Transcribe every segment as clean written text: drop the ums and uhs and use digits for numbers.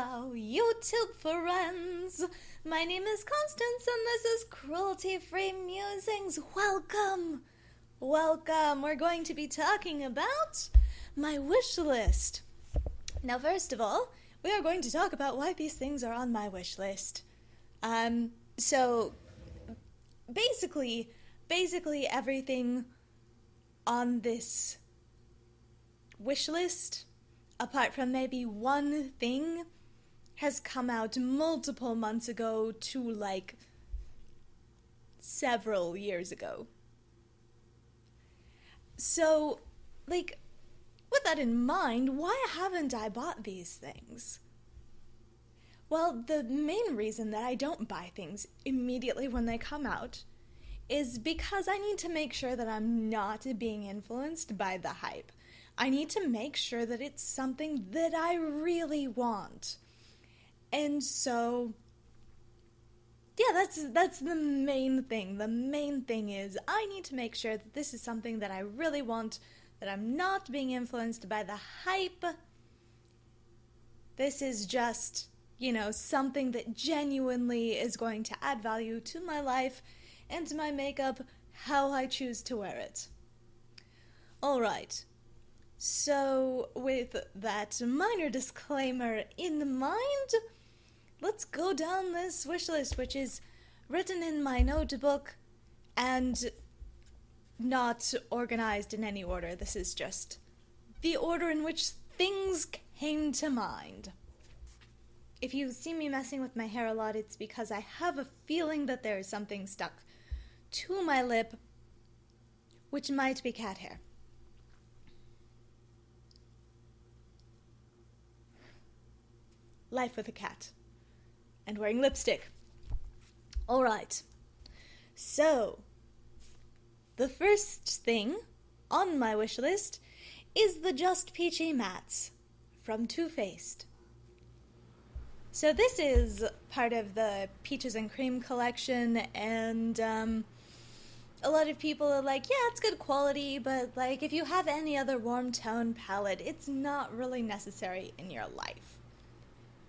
hello, YouTube friends! My name is Constance and this is Cruelty-Free Musings. Welcome! Welcome! We're going to be talking about my wish list. Now, first of all, we are going to talk about why these things are on my wish list. So, basically everything on this wish list, apart from maybe one thing, has come out multiple months ago to like several years ago. So, like, with that in mind, why haven't I bought these things? Well, the main reason that I don't buy things immediately when they come out is because I need to make sure that I'm not being influenced by the hype. I need to make sure that it's something that I really want. And so, yeah, that's the main thing. The main thing is I need to make sure that this is something that I really want, that I'm not being influenced by the hype. This is just, something that genuinely is going to add value to my life and to my makeup, how I choose to wear it. Alright. So, with that minor disclaimer in mind, let's go down this wish list, which is written in my notebook and not organized in any order. This is just the order in which things came to mind. If you see me messing with my hair a lot, it's because I have a feeling that there is something stuck to my lip, which might be cat hair. Life with a cat. And wearing lipstick. Alright. So, the first thing on my wish list is the Just Peachy Mattes from Too Faced. So this is part of the Peaches and Cream collection, and a lot of people are like, yeah, it's good quality, but like if you have any other warm tone palette, it's not really necessary in your life.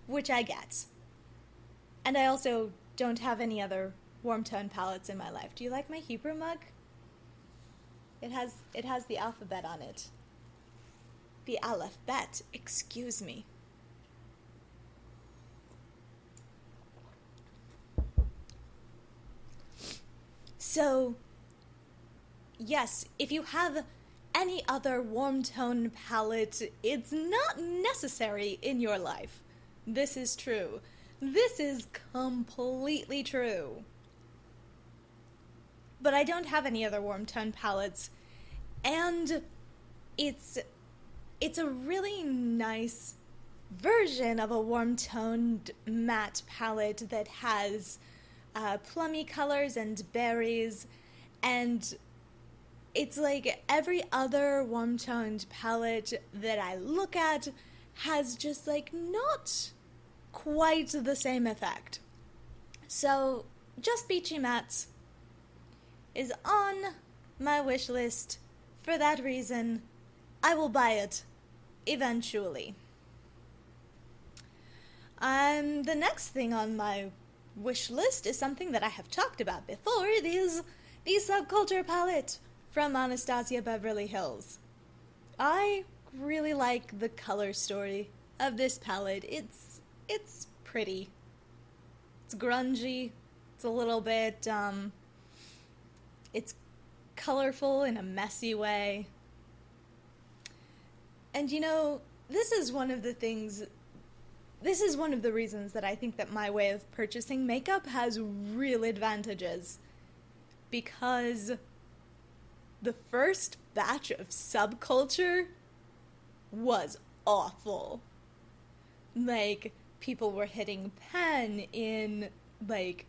Which I get. And I also don't have any other warm tone palettes in my life. Do you like my Hebrew mug? It has the alphabet on it. The alphabet, excuse me. So, yes, if you have any other warm tone palette, it's not necessary in your life. This is true. This is completely true. But I don't have any other warm tone palettes, and it's a really nice version of a warm toned matte palette that has plummy colors and berries, and it's like every other warm toned palette that I look at has just like not quite the same effect. So, Just Peachy Mattes is on my wish list. For that reason, I will buy it eventually. The next thing on my wish list is something that I have talked about before. It is the Subculture palette from Anastasia Beverly Hills. I really like the color story of this palette. It's pretty. It's grungy. It's a little bit, it's colorful in a messy way. And this is one of the reasons that I think that my way of purchasing makeup has real advantages. Because the first batch of Subculture was awful. Like, people were hitting pan in, like,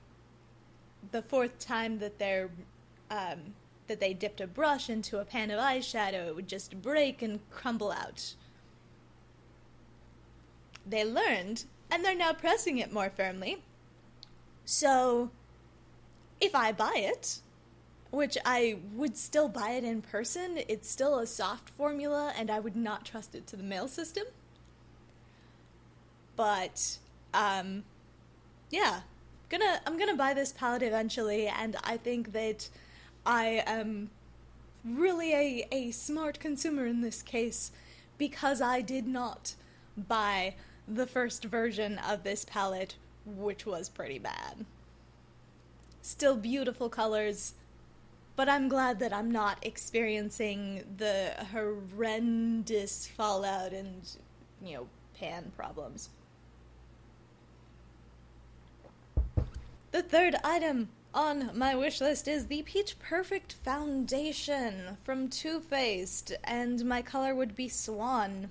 the fourth time that they dipped a brush into a pan of eyeshadow, it would just break and crumble out. They learned, and they're now pressing it more firmly. So, if I buy it, which I would still buy it in person, it's still a soft formula, and I would not trust it to the mail system. But, yeah, I'm gonna buy this palette eventually, and I think that I am really a smart consumer in this case because I did not buy the first version of this palette, which was pretty bad. Still beautiful colors, but I'm glad that I'm not experiencing the horrendous fallout and, pan problems. The third item on my wish list is the Peach Perfect Foundation from Too Faced, and my color would be Swan.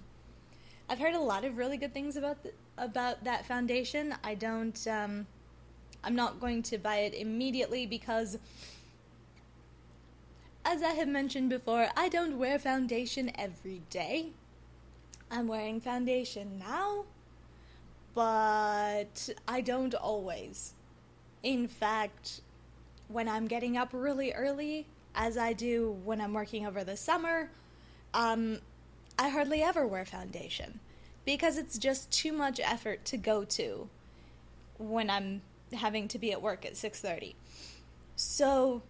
I've heard a lot of really good things about that foundation. I'm not going to buy it immediately because, as I have mentioned before, I don't wear foundation every day. I'm wearing foundation now, but I don't always. In fact, when I'm getting up really early, as I do when I'm working over the summer, I hardly ever wear foundation because it's just too much effort to go to when I'm having to be at work at 6:30. So,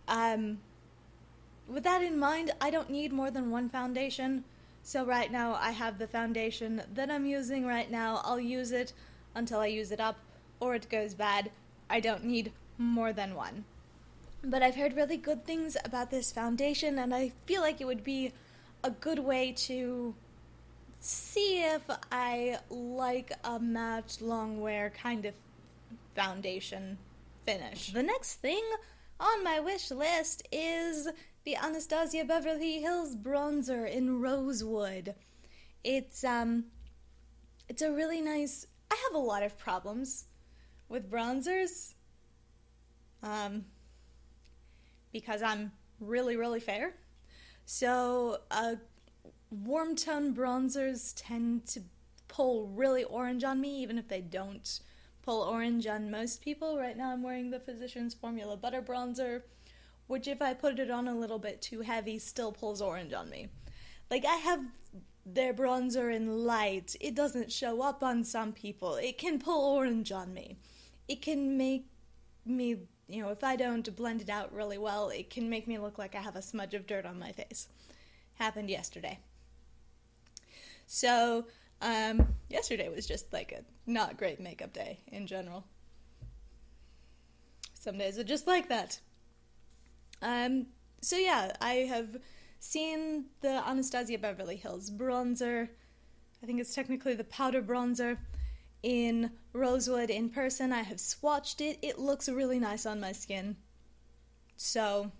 with that in mind, I don't need more than one foundation. So right now I have the foundation that I'm using right now. I'll use it until I use it up or it goes bad. I don't need more than one. But I've heard really good things about this foundation, and I feel like it would be a good way to see if I like a matte long wear kind of foundation finish. The next thing on my wish list is the Anastasia Beverly Hills bronzer in Rosewood. It's a really nice... I have a lot of problems with bronzers, because I'm really, really fair. So, warm tone bronzers tend to pull really orange on me, even if they don't pull orange on most people. Right now I'm wearing the Physicians Formula Butter Bronzer, which if I put it on a little bit too heavy, still pulls orange on me. Like, I have their bronzer in light. It doesn't show up on some people. It can pull orange on me. It can make me, if I don't blend it out really well, it can make me look like I have a smudge of dirt on my face. Happened yesterday. So, yesterday was just like a not great makeup day in general. Some days are just like that. So yeah, I have seen the Anastasia Beverly Hills bronzer. I think it's technically the powder bronzer in Rosewood in person. I have swatched it. It looks really nice on my skin. So,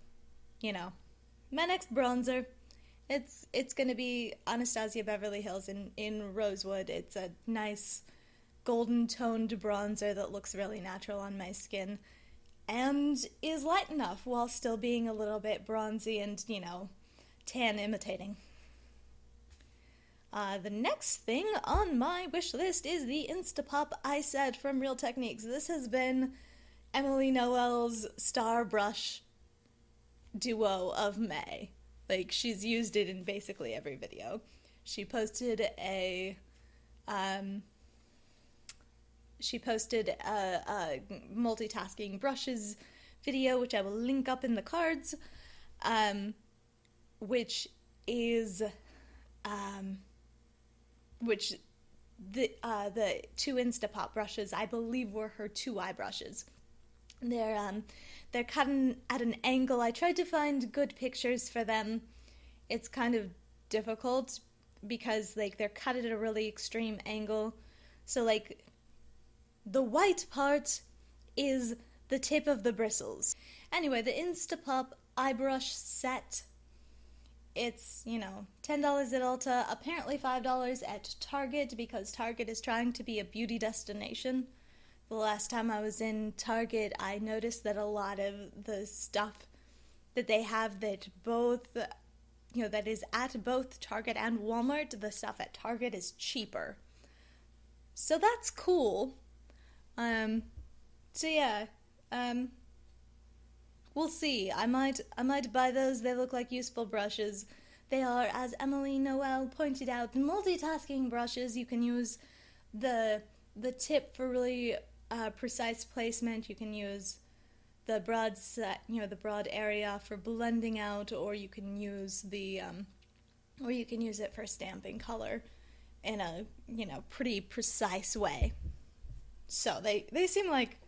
my next bronzer, it's gonna be Anastasia Beverly Hills in Rosewood. It's a nice golden toned bronzer that looks really natural on my skin and is light enough while still being a little bit bronzy and, tan imitating. The next thing on my wish list is the Instapop Eye Set from Real Techniques. This has been Emily Noel's star brush duo of May. Like, she's used it in basically every video. She posted a multitasking brushes video, which I will link up in the cards, which the two Instapop brushes, I believe, were her two eye brushes. They're cut at an angle. I tried to find good pictures for them. It's kind of difficult because, they're cut at a really extreme angle. So, the white part is the tip of the bristles. Anyway, the Instapop eye brush set, it's, $10 at Ulta, apparently $5 at Target, because Target is trying to be a beauty destination. The last time I was in Target, I noticed that a lot of the stuff that they have that that is at both Target and Walmart, the stuff at Target is cheaper. So that's cool. So yeah, we'll see. I might buy those. They look like useful brushes. They are, as Emily Noel pointed out, multitasking brushes. You can use the tip for really precise placement. You can use the broad set, the broad area for blending out, or you can use it for stamping color in a, pretty precise way. So they seem like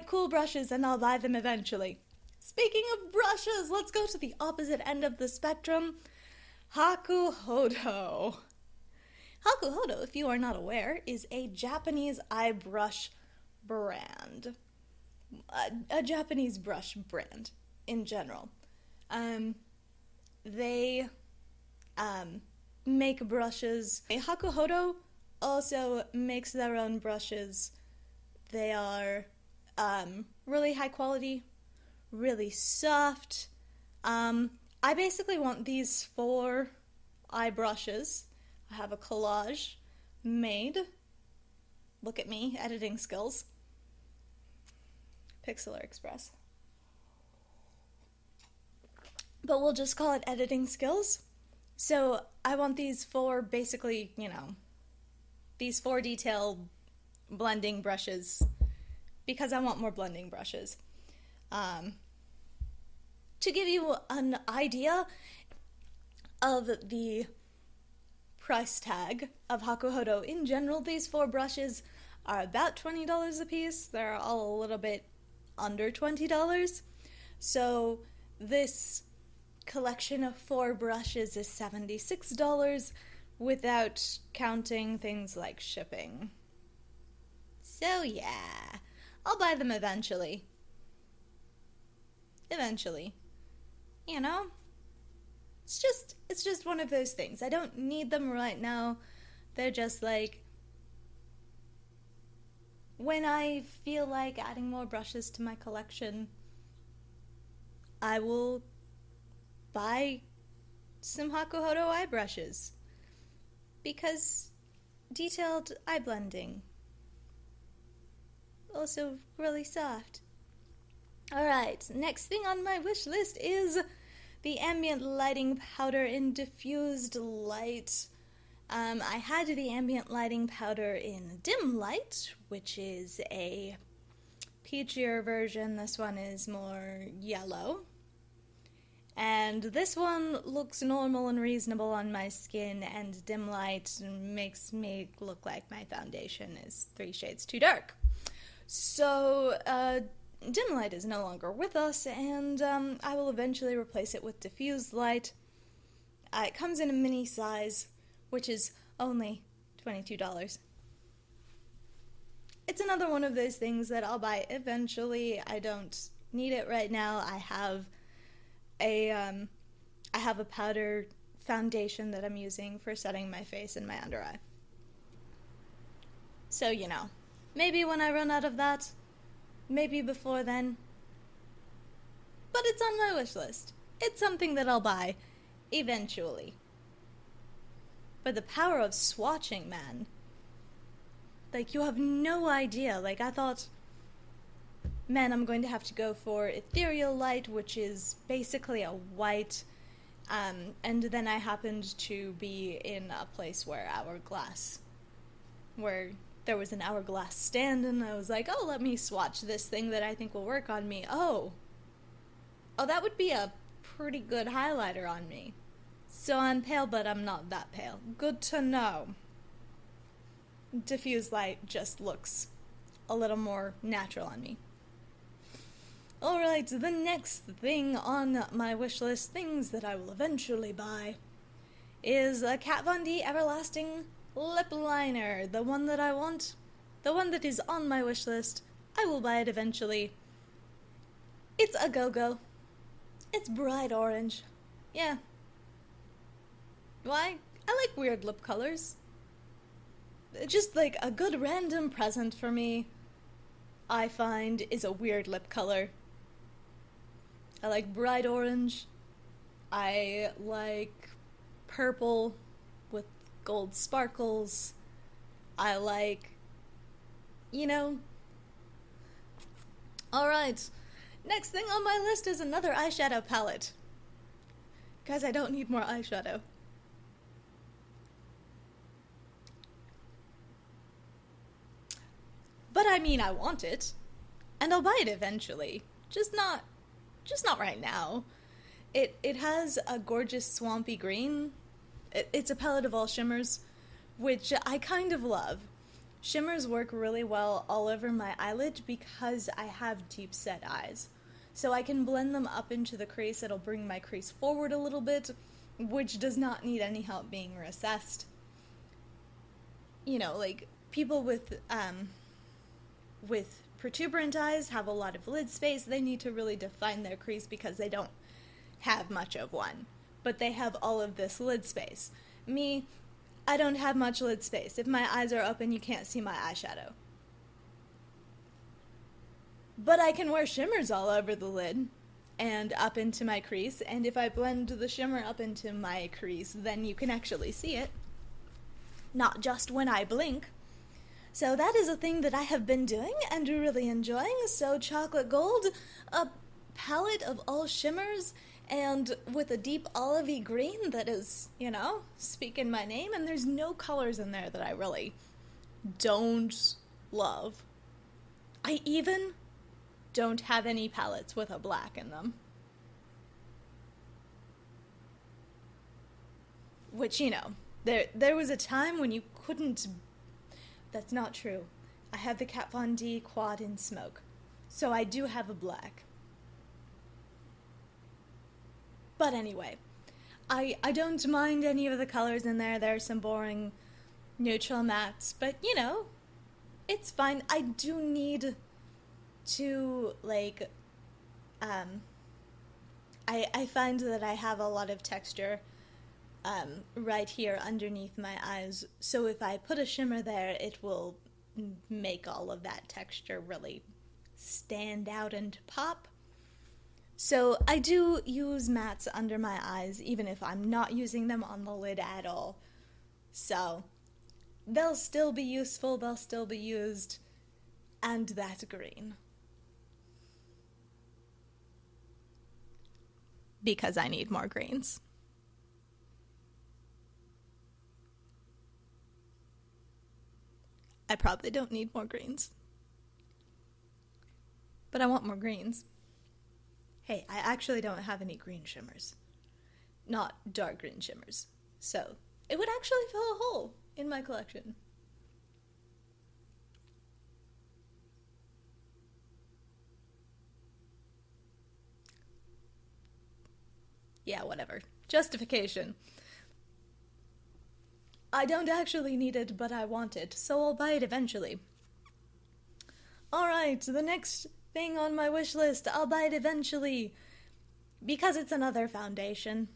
cool brushes, and I'll buy them eventually. Speaking of brushes, let's go to the opposite end of the spectrum. Hakuhodo. Hakuhodo, if you are not aware, is a Japanese eye brush brand. A Japanese brush brand in general. They make brushes. Hakuhodo also makes their own brushes. They are really high quality, really soft. I basically want these 4 eye brushes. I have a collage made. Look at me, editing skills. Pixlr Express. But we'll just call it editing skills. So I want these 4 basically, these 4 detail blending brushes because I want more blending brushes. To give you an idea of the price tag of Hakuhodo in general, these 4 brushes are about $20 a piece. They're all a little bit under $20. So this collection of 4 brushes is $76 without counting things like shipping. So yeah, I'll buy them eventually. Eventually. It's just one of those things. I don't need them right now. They're just like, when I feel like adding more brushes to my collection, I will buy some Hakuhodo eye brushes. Because detailed eye blending. Also really soft. Alright, next thing on my wish list is the ambient lighting powder in diffused light. I had the ambient lighting powder in dim light, which is a peachier version. This one is more yellow. And this one looks normal and reasonable on my skin, and dim light makes me look like my foundation is 3 shades too dark. So, dim light is no longer with us, and I will eventually replace it with diffused light. It comes in a mini size, which is only $22. It's another one of those things that I'll buy eventually. I don't need it right now. I have a powder foundation that I'm using for setting my face and my under eye. So, maybe when I run out of that, maybe before then. But it's on my wish list. It's something that I'll buy eventually. But the power of swatching, man. Like, you have no idea. Like, I thought, man, I'm going to have to go for ethereal light, which is basically a white, and then I happened to be in a place where there was an hourglass stand, and I was like, oh, let me swatch this thing that I think will work on me. Oh, that would be a pretty good highlighter on me. So I'm pale, but I'm not that pale. Good to know. Diffused light just looks a little more natural on me. Alright, the next thing on my wish list, things that I will eventually buy, is a Kat Von D Everlasting Lip Liner. The one that I want, the one that is on my wish list. I will buy it eventually. It's a go-go. It's bright orange. Yeah. Why? I like weird lip colors. Just like a good random present for me, I find, is a weird lip color. I like bright orange. I like purple with gold sparkles. I like, Alright, next thing on my list is another eyeshadow palette. Guys, I don't need more eyeshadow. But I mean, I want it. And I'll buy it eventually. Just not right now. It has a gorgeous swampy green. It's a palette of all shimmers, which I kind of love. Shimmers work really well all over my eyelid because I have deep set eyes. So I can blend them up into the crease. It'll bring my crease forward a little bit, which does not need any help being recessed. You know, like, people with protuberant eyes have a lot of lid space. They need to really define their crease because they don't have much of one. But they have all of this lid space. Me, I don't have much lid space. If my eyes are open, you can't see my eyeshadow. But I can wear shimmers all over the lid and up into my crease, and if I blend the shimmer up into my crease, then you can actually see it. Not just when I blink. So that is a thing that I have been doing and really enjoying. So Chocolate Gold, a palette of all shimmers, and with a deep olivey green that is, you know, speaking my name, and there's no colors in there that I really don't love. I even don't have any palettes with a black in them. Which, you know, there was a time when you couldn't... That's not true. I have the Kat Von D Quad in Smoke. So I do have a black. But anyway, I don't mind any of the colors in there. There are some boring neutral mattes, but, you know, it's fine. I do need to, like, I find that I have a lot of texture right here underneath my eyes, so if I put a shimmer there, it will make all of that texture really stand out and pop. So I do use mattes under my eyes, even if I'm not using them on the lid at all. So they'll still be useful, they'll still be used, and that green. Because I need more greens. I probably don't need more greens. But I want more greens. Hey, I actually don't have any green shimmers. Not dark green shimmers. So, it would actually fill a hole in my collection. Yeah, whatever. Justification. I don't actually need it, but I want it, so I'll buy it eventually. Alright, the next thing on my wish list, I'll buy it eventually, because it's another foundation.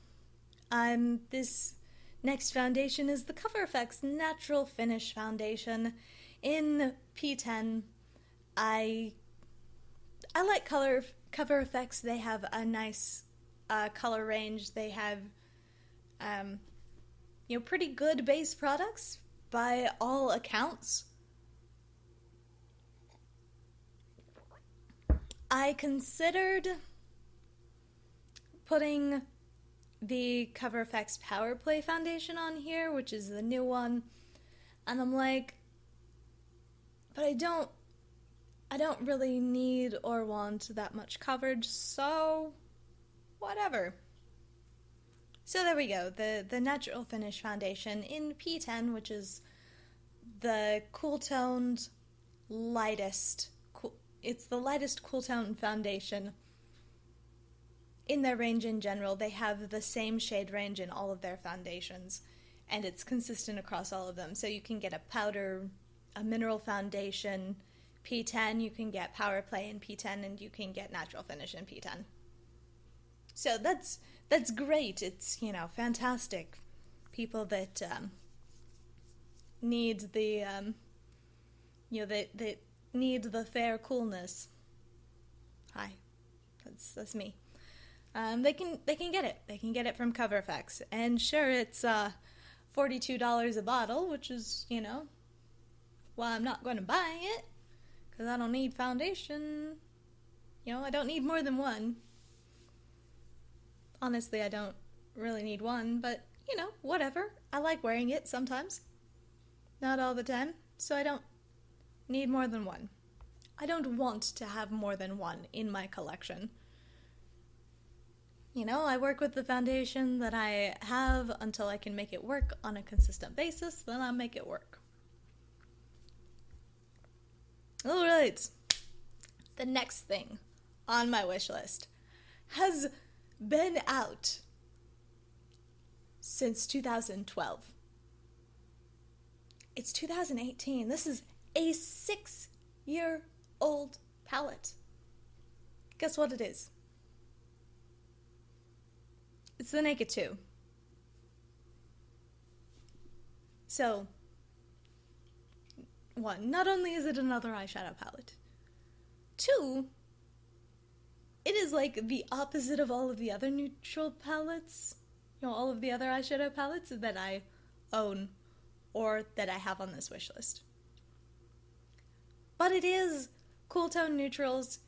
This next foundation is the Cover FX Natural Finish Foundation in P10. I like Cover FX. They have a nice color range. They have, you know, pretty good base products by all accounts. I considered putting the Cover FX Power Play Foundation on here, which is the new one, and I'm like, but I don't really need or want that much coverage, so whatever. So there we go, the Natural Finish Foundation in P10, which is the cool-toned, lightest, it's the lightest cool-tone foundation in their range in general. They have the same shade range in all of their foundations, and it's consistent across all of them. So you can get a powder, a mineral foundation, P10, you can get Power Play in P10, and you can get Natural Finish in P10. So that's great. It's, you know, fantastic. People that need the, you know, that need the fair coolness. Hi, that's me. They can get it. They can get it from Cover FX. And sure, it's $42 a bottle, which is, you know, well, I'm not going to buy it because I don't need foundation. You know, I don't need more than one. Honestly, I don't really need one, but, you know, whatever. I like wearing it sometimes. Not all the time, so I don't need more than one. I don't want to have more than one in my collection. You know, I work with the foundation that I have until I can make it work on a consistent basis, then I'll make it work. Alright, the next thing on my wish list has been out since 2012. It's 2018. This is a 6-year-old palette. Guess what it is? It's the Naked 2. So, one, not only is it another eyeshadow palette, two, it is like the opposite of all of the other neutral palettes, you know, all of the other eyeshadow palettes that I own or that I have on this wish list. But it is cool tone neutrals.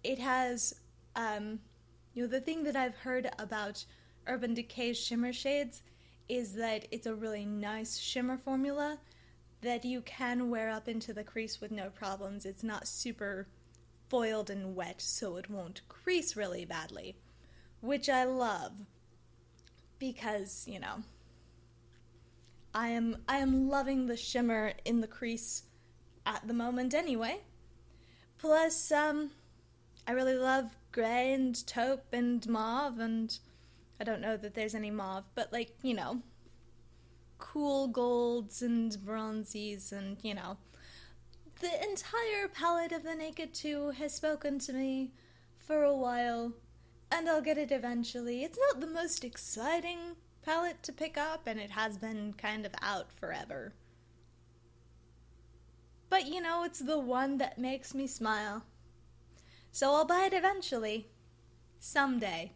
It has, the thing that I've heard about Urban Decay's shimmer shades is that it's a really nice shimmer formula that you can wear up into the crease with no problems. It's not super foiled and wet, so it won't crease really badly, which I love because, you know, I am loving the shimmer in the crease at the moment anyway. Plus, I really love gray and taupe and mauve, and I don't know that there's any mauve, but like, you know, cool golds and bronzies and, you know, the entire palette of the Naked 2 has spoken to me for a while, and I'll get it eventually. It's not the most exciting palette to pick up, and it has been kind of out forever. But, you know, it's the one that makes me smile. So I'll buy it eventually. Someday.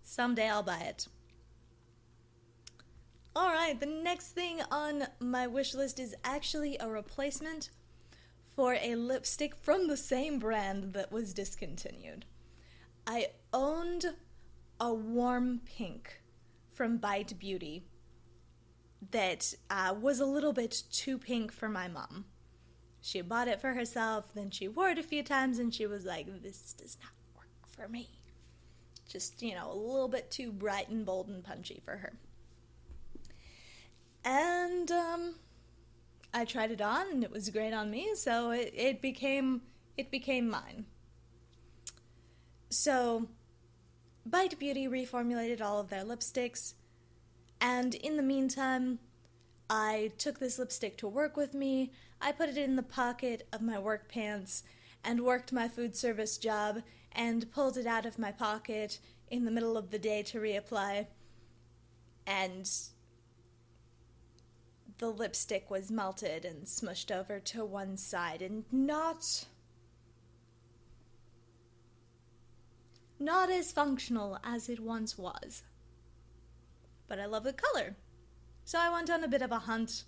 Someday I'll buy it. Alright, the next thing on my wish list is actually a replacement for a lipstick from the same brand that was discontinued. I owned a warm pink from Bite Beauty that was a little bit too pink for my mom. She bought it for herself, then she wore it a few times, and she was like, this does not work for me. Just, you know, a little bit too bright and bold and punchy for her. And I tried it on, and it was great on me, so it became mine. So, Bite Beauty reformulated all of their lipsticks, and in the meantime, I took this lipstick to work with me. I put it in the pocket of my work pants and worked my food service job and pulled it out of my pocket in the middle of the day to reapply. And the lipstick was melted and smushed over to one side and not as functional as it once was. But I love the color. So I went on a bit of a hunt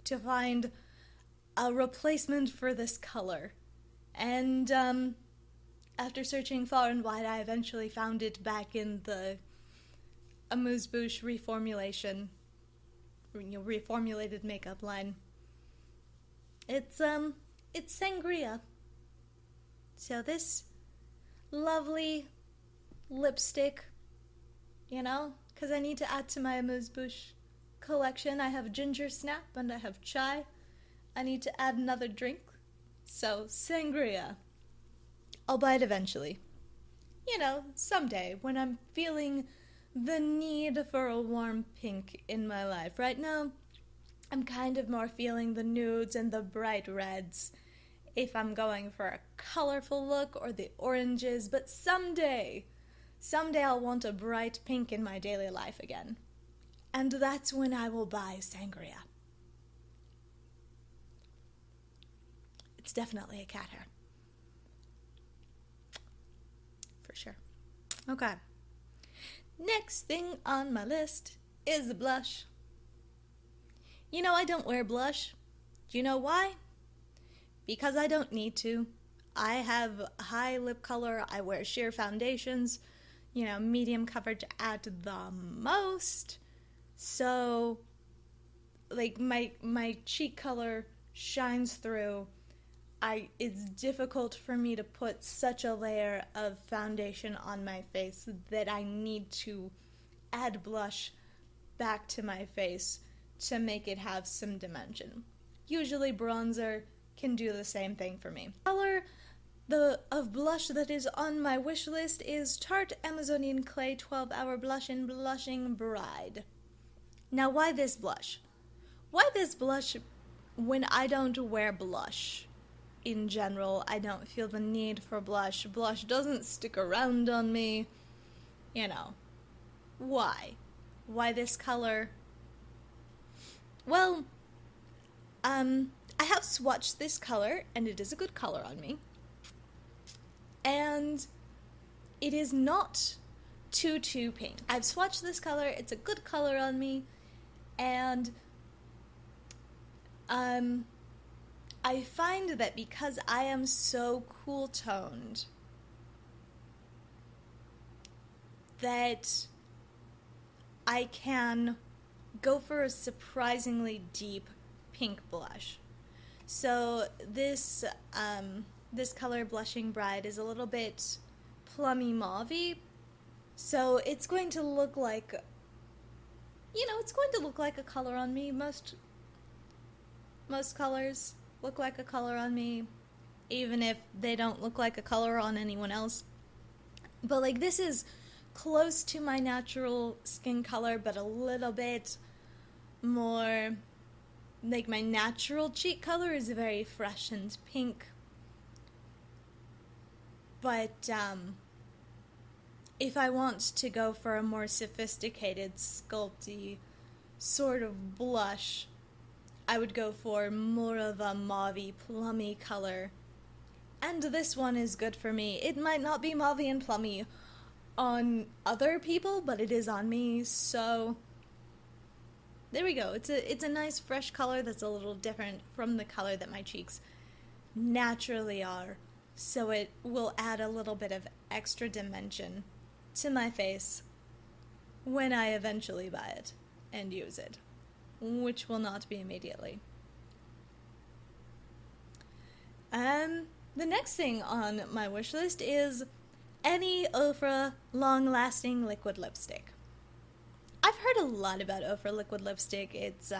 to find a replacement for this color. And after searching far and wide, I eventually found it back in the Amuse-Bouche reformulation, reformulated makeup line. It's sangria. So this lovely lipstick, you know, because I need to add to my Amuse-Bouche collection. I have ginger snap and I have chai. I need to add another drink. So, sangria. I'll buy it eventually. You know, someday when I'm feeling the need for a warm pink in my life. Right now, I'm kind of more feeling the nudes and the bright reds if I'm going for a colorful look, or the oranges, but someday I'll want a bright pink in my daily life again. And that's when I will buy sangria. It's definitely a cat hair. For sure. Okay. Next thing on my list is the blush. You know, I don't wear blush. Do you know why? Because I don't need to. I have high lip color. I wear sheer foundations. You know, medium coverage at the most. So, like, my cheek color shines through. it's difficult for me to put such a layer of foundation on my face that I need to add blush back to my face to make it have some dimension. Usually bronzer can do the same thing for me. Color of blush that is on my wish list is Tarte Amazonian Clay 12-Hour Blush in Blushing Bride. Now, why this blush? Why this blush when I don't wear blush? In general, I don't feel the need for blush. Blush doesn't stick around on me. You know. Why? Why this color? Well, I have swatched this color, and it is a good color on me. And it is not too pink. I've swatched this color, it's a good color on me, and I find that because I am so cool toned that I can go for a surprisingly deep pink blush. So this this color, Blushing Bride, is a little bit plummy mauvey, so it's going to look like, you know, it's going to look like a color on me. Most colors look like a color on me, even if they don't look like a color on anyone else. But like, this is close to my natural skin color, but a little bit more, like, my natural cheek color is very fresh and pink. But if I want to go for a more sophisticated, sculpty sort of blush, I would go for more of a mauvey, plummy color. And this one is good for me. It might not be mauvey and plummy on other people, but it is on me, so there we go. It's a nice fresh color that's a little different from the color that my cheeks naturally are, so it will add a little bit of extra dimension to my face when I eventually buy it and use it, which will not be immediately. The next thing on my wish list is any Ofra long-lasting liquid lipstick. I've heard a lot about Ofra liquid lipstick. It's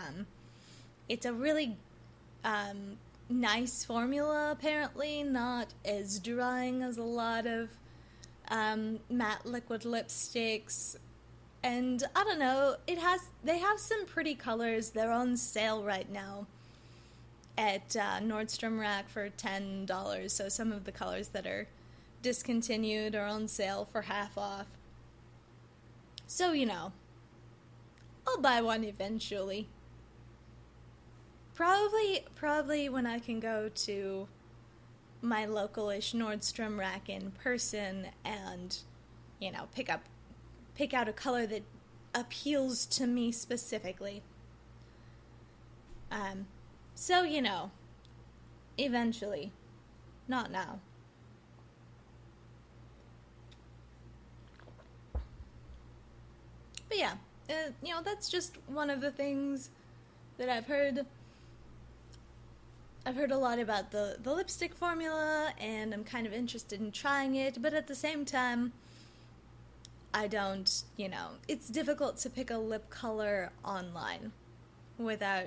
a really nice formula, apparently, not as drying as a lot of matte liquid lipsticks. And I don't know, they have some pretty colors. They're on sale right now at Nordstrom Rack for $10. So some of the colors that are discontinued are on sale for half off. So, you know, I'll buy one eventually. Probably when I can go to my local-ish Nordstrom Rack in person and, you know, pick out a color that appeals to me specifically. So, you know, eventually. Not now. But yeah, you know, that's just one of the things that I've heard. I've heard a lot about the lipstick formula, and I'm kind of interested in trying it, but at the same time, I don't, you know, it's difficult to pick a lip color online without,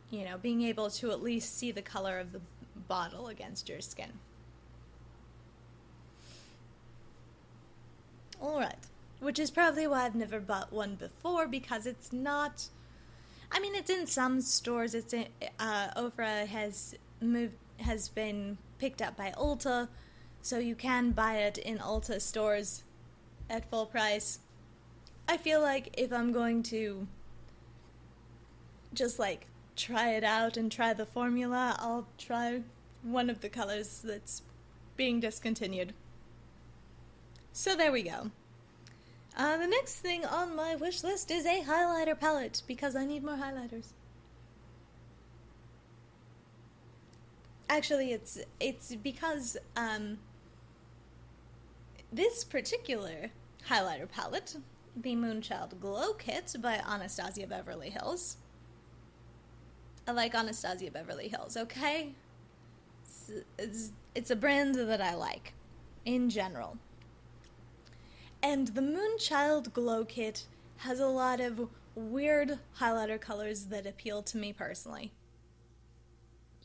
you know, being able to at least see the color of the bottle against your skin. Alright, which is probably why I've never bought one before, because it's not, I mean, it's in some stores. It's in, Ofra has been picked up by Ulta, so you can buy it in Ulta stores at full price. I feel like if I'm going to just, like, try it out and try the formula, I'll try one of the colors that's being discontinued. So there we go. The next thing on my wish list is a highlighter palette, because I need more highlighters. Actually, it's because this particular highlighter palette, the Moonchild Glow Kit by Anastasia Beverly Hills. I like Anastasia Beverly Hills, okay? It's a brand that I like, in general. And the Moonchild Glow Kit has a lot of weird highlighter colors that appeal to me personally.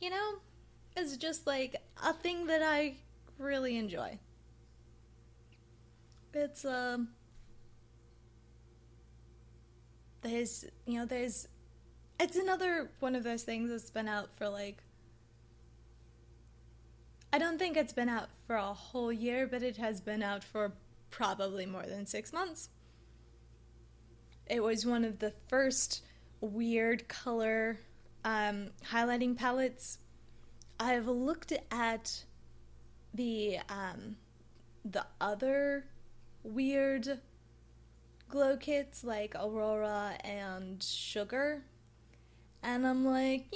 You know, it's just like a thing that I really enjoy. It's, it's another one of those things that's been out for like, I don't think it's been out for a whole year, but it has been out for probably more than 6 months. It was one of the first weird color highlighting palettes. I've looked at the other weird glow kits like Aurora and Sugar, and I'm like,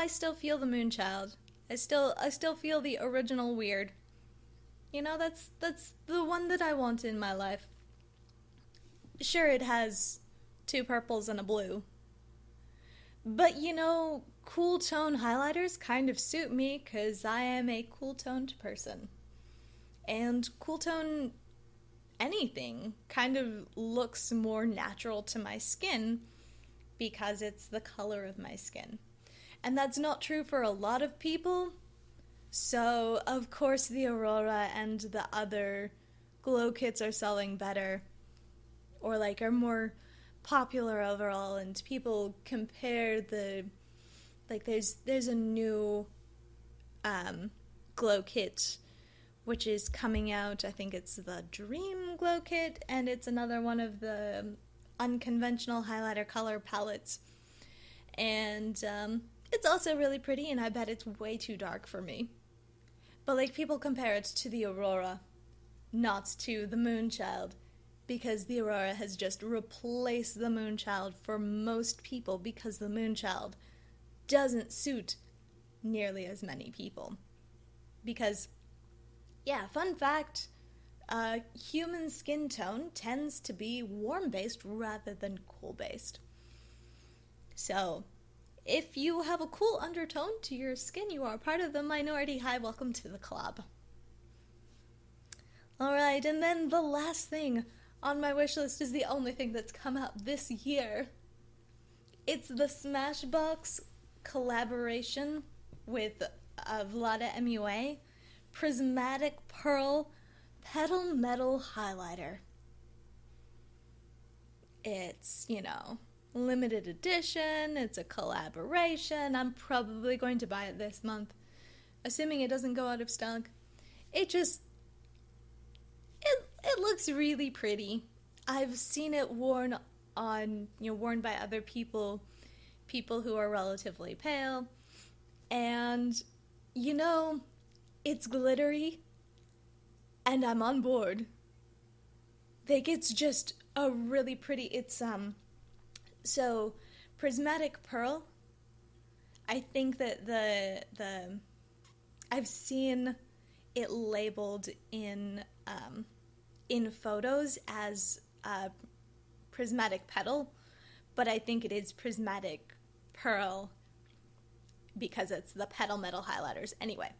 I still feel the Moonchild. I still feel the original weird. That's the one that I want in my life. Sure, it has 2 purples and a blue. But, cool tone highlighters kind of suit me because I am a cool toned person. And cool tone anything kind of looks more natural to my skin because it's the color of my skin. And that's not true for a lot of people. So, of course, the Aurora and the other glow kits are selling better, or like are more popular overall, and people compare there's a new glow kit which is coming out. I think it's the Dream Glow Kit, and it's another one of the unconventional highlighter color palettes. And it's also really pretty, and I bet it's way too dark for me. But like, people compare it to the Aurora, not to the Moonchild, because the Aurora has just replaced the Moonchild for most people because the Moonchild doesn't suit nearly as many people. Because, yeah, fun fact, human skin tone tends to be warm-based rather than cool-based. So, if you have a cool undertone to your skin, you are part of the minority. Hi, welcome to the club. Alright, and then the last thing on my wish list is the only thing that's come out this year. It's the Smashbox collaboration with Vlada MUA Prismatic Pearl Petal Metal Highlighter. It's, limited edition, it's a collaboration. I'm probably going to buy it this month, assuming it doesn't go out of stock. It looks really pretty. I've seen it worn by other people who are relatively pale, and it's glittery, and I'm on board. Like, it's just a really pretty, so Prismatic Pearl, I think that I've seen it labeled in photos as Prismatic Petal, but I think it is Prismatic Pearl because it's the Petal Metal highlighters. Anyway,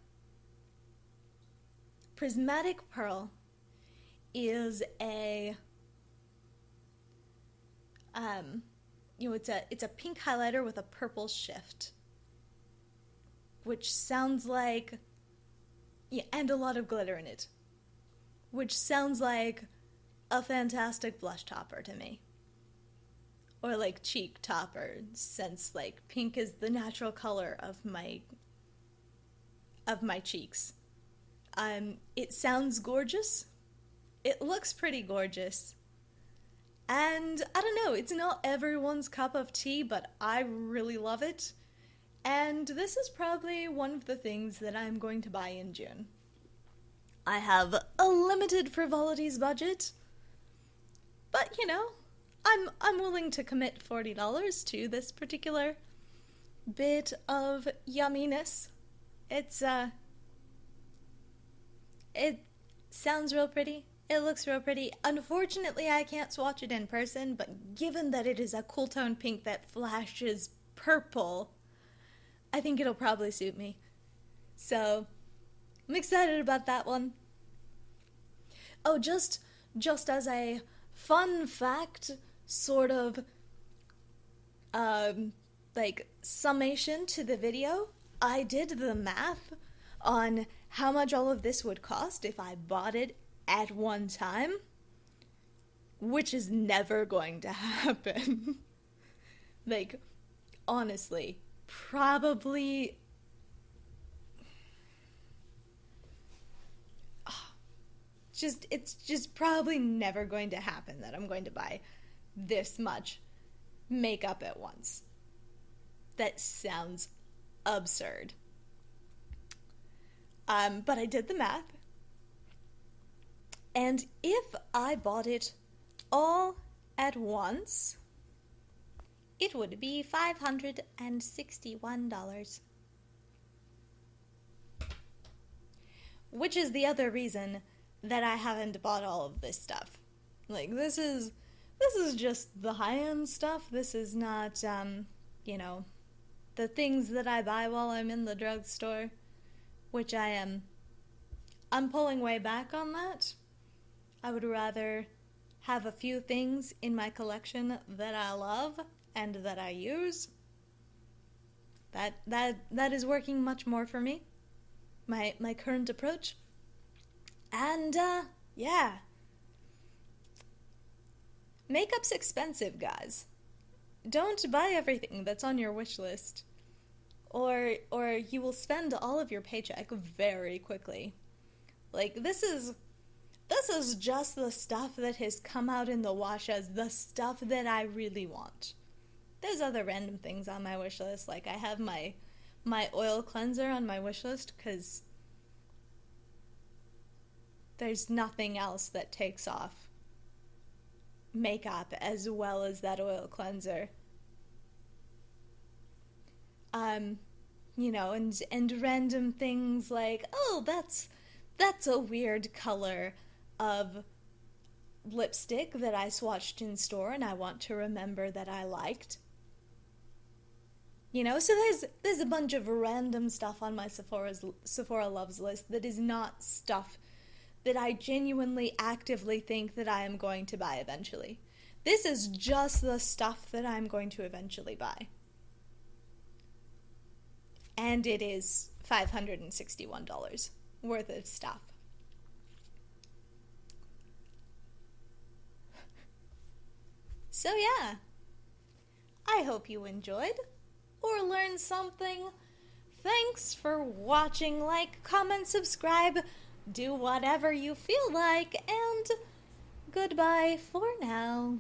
Prismatic Pearl is a it's a pink highlighter with a purple shift, which sounds like, and a lot of glitter in it, which sounds like a fantastic blush topper to me. Or like cheek topper, since like pink is the natural color of my cheeks. It sounds gorgeous. It looks pretty gorgeous. And I don't know, it's not everyone's cup of tea, but I really love it. And this is probably one of the things that I'm going to buy in June. I have a limited frivolities budget, but I'm willing to commit $40 to this particular bit of yumminess. It sounds real pretty. It looks real pretty. Unfortunately, I can't swatch it in person, but given that it is a cool tone pink that flashes purple, I think it'll probably suit me. So, I'm excited about that one. Oh, just as a fun fact, sort of, like, summation to the video, I did the math on how much all of this would cost if I bought it at one time, which is never going to happen. Like, honestly, probably... it's just probably never going to happen that I'm going to buy this much makeup at once. That sounds absurd. But I did the math. And if I bought it all at once, it would be $561. Which is the other reason that I haven't bought all of this stuff. Like, this is just the high-end stuff. This is not, you know, the things that I buy while I'm in the drugstore, which I'm pulling way back on that. I would rather have a few things in my collection that I love and that I use. That is working much more for me. My current approach. And, yeah. Makeup's expensive, guys. Don't buy everything that's on your wish list, or you will spend all of your paycheck very quickly. Like, this is just the stuff that has come out in the wash as the stuff that I really want. There's other random things on my wish list, like I have my oil cleanser on my wish list because there's nothing else that takes off makeup as well as that oil cleanser. You know, and random things like, oh, that's a weird color of lipstick that I swatched in store and I want to remember that I liked. You know, so there's a bunch of random stuff on my Sephora Loves list that is not stuff that I genuinely actively think that I am going to buy eventually. This is just the stuff that I'm going to eventually buy. And it is $561 worth of stuff. So yeah, I hope you enjoyed or learned something. Thanks for watching. Like, comment, subscribe, do whatever you feel like, and goodbye for now.